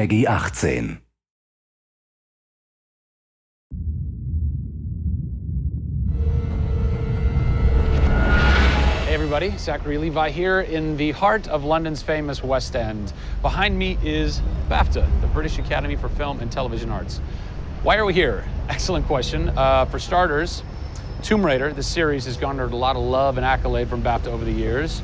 PEGI 18. Hey everybody, Zachary Levi here in the heart of London's famous West End. Behind me is BAFTA, the British Academy for Film and Television Arts. Why are we here? Excellent question. For starters, Tomb Raider, the series, has garnered a lot of love and accolade from BAFTA over the years.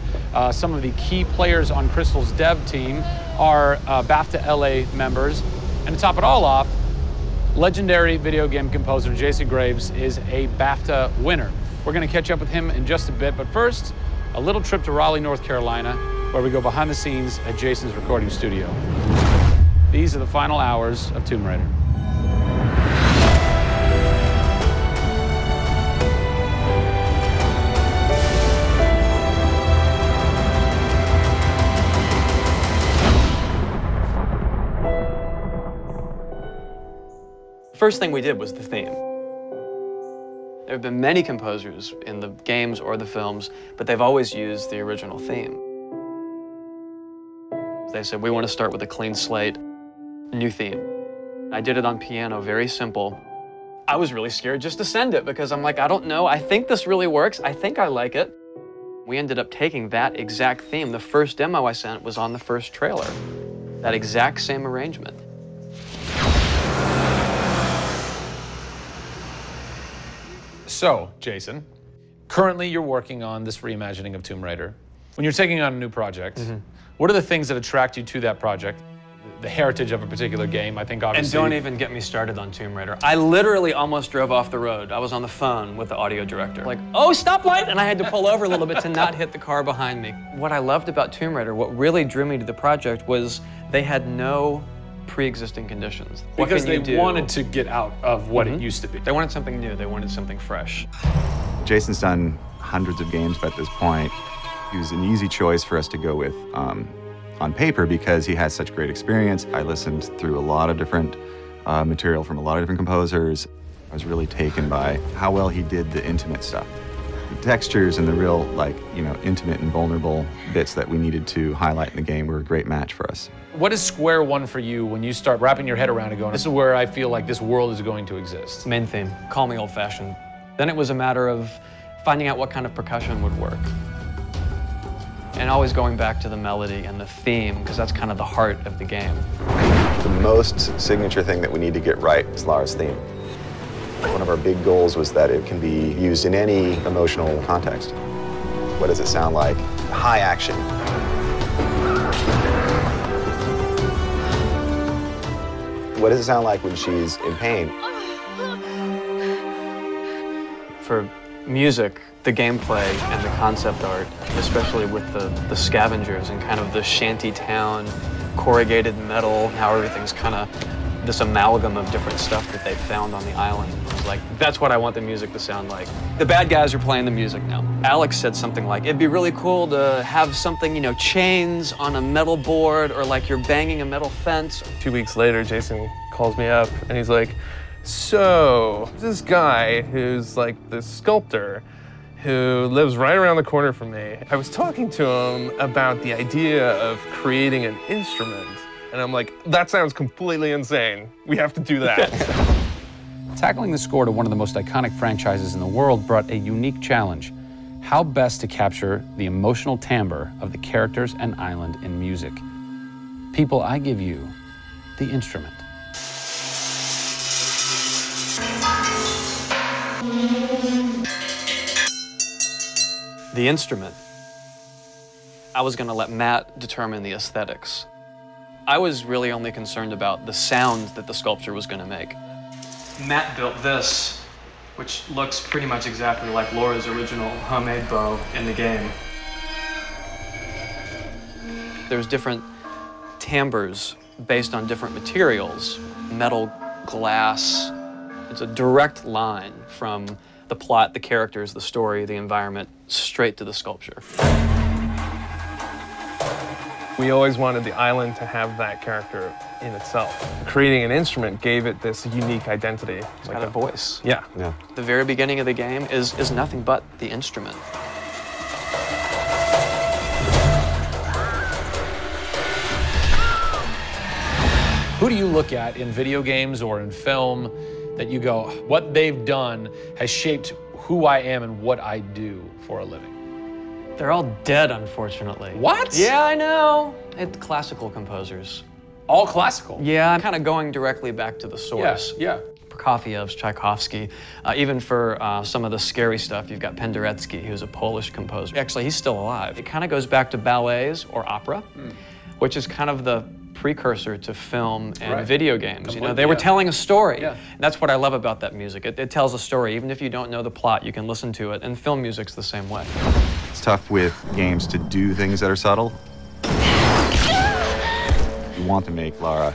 Some of the key players on Crystal's dev team are BAFTA LA members. And to top it all off, legendary video game composer Jason Graves is a BAFTA winner. We're going to catch up with him in just a bit, but first, a little trip to Raleigh, North Carolina, where we go behind the scenes at Jason's recording studio. These are the final hours of Tomb Raider. First thing we did was the theme. There have been many composers in the games or the films, but they've always used the original theme. They said, we want to start with a clean slate, a new theme. I did it on piano, very simple. I was really scared just to send it because I'm like, I don't know, I think this really works, I think I like it. We ended up taking that exact theme. The first demo I sent was on the first trailer. That exact same arrangement. So, Jason, currently you're working on this reimagining of Tomb Raider. When you're taking on a new project, what are the things that attract you to that project? The heritage of a particular game, I think, obviously. And don't even get me started on Tomb Raider. I literally almost drove off the road. I was on the phone with the audio director. Like, oh, stoplight! And I had to pull over a little bit to not hit the car behind me. What I loved about Tomb Raider, what really drew me to the project was they had no pre-existing conditions. Because they wanted to get out of what it used to be. They wanted something new. They wanted something fresh. Jason's done hundreds of games by this point. He was an easy choice for us to go with on paper because he has such great experience. I listened through a lot of different material from a lot of different composers. I was really taken by how well he did the intimate stuff. The textures and the real, intimate and vulnerable bits that we needed to highlight in the game were a great match for us. What is square one for you when you start wrapping your head around it going, this is where I feel like this world is going to exist? Main theme, call me old-fashioned. Then it was a matter of finding out what kind of percussion would work. And always going back to the melody and the theme, because that's kind of the heart of the game. The most signature thing that we need to get right is Lara's theme. One of our big goals was that it can be used in any emotional context. What does it sound like? High action. What does it sound like when she's in pain? For music, the gameplay and the concept art, especially with the scavengers and kind of the shanty town, corrugated metal, how everything's kind of this amalgam of different stuff that they found on the island. I was like, that's what I want the music to sound like. The bad guys are playing the music now. Alex said something like, it'd be really cool to have something, chains on a metal board or like you're banging a metal fence. 2 weeks later, Jason calls me up and he's like, so this guy who's like the sculptor who lives right around the corner from me, I was talking to him about the idea of creating an instrument. And I'm like, that sounds completely insane. We have to do that. Tackling the score to one of the most iconic franchises in the world brought a unique challenge. How best to capture the emotional timbre of the characters and island in music? People, I give you the instrument. The instrument. I was gonna let Matt determine the aesthetics. I was really only concerned about the sounds that the sculpture was gonna make. Matt built this, which looks pretty much exactly like Laura's original homemade bow in the game. There's different timbres based on different materials, metal, glass. It's a direct line from the plot, the characters, the story, the environment, straight to the sculpture. We always wanted the island to have that character in itself. Creating an instrument gave it this unique identity. It's got a voice. Yeah. The very beginning of the game is nothing but the instrument. Who do you look at in video games or in film that you go, what they've done has shaped who I am and what I do for a living? They're all dead, unfortunately. What? Yeah, I know. It's classical composers. All classical? Yeah, I'm kind of going directly back to the source. Yeah. Prokofiev's, Tchaikovsky. Even for some of the scary stuff, you've got Penderecki, who's a Polish composer. Actually, he's still alive. It kind of goes back to ballets or opera, which is kind of the precursor to film and video games. You know, they were telling a story. Yeah. And that's what I love about that music. It tells a story. Even if you don't know the plot, you can listen to it. And film music's the same way. It's tough with games to do things that are subtle. You want to make Lara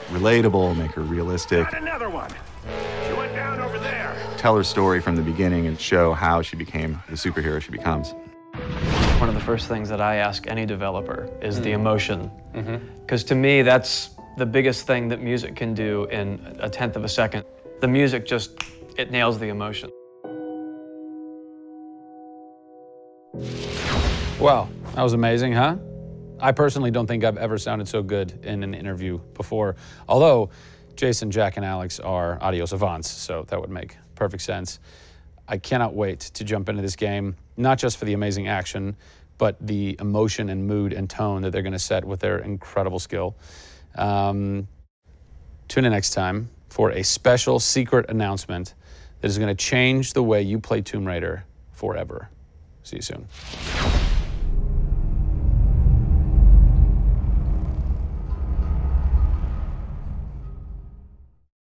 relatable, make her realistic. Got another one. She went down over there. Tell her story from the beginning and show how she became the superhero she becomes. One of the first things that I ask any developer is the emotion. Because to me, that's the biggest thing that music can do in a tenth of a second. The music just, it nails the emotion. Wow, that was amazing, huh? I personally don't think I've ever sounded so good in an interview before, although Jason, Jack, and Alex are audio savants, so that would make perfect sense. I cannot wait to jump into this game, not just for the amazing action, but the emotion and mood and tone that they're going to set with their incredible skill. Tune in next time for a special secret announcement that is going to change the way you play Tomb Raider forever. See you soon.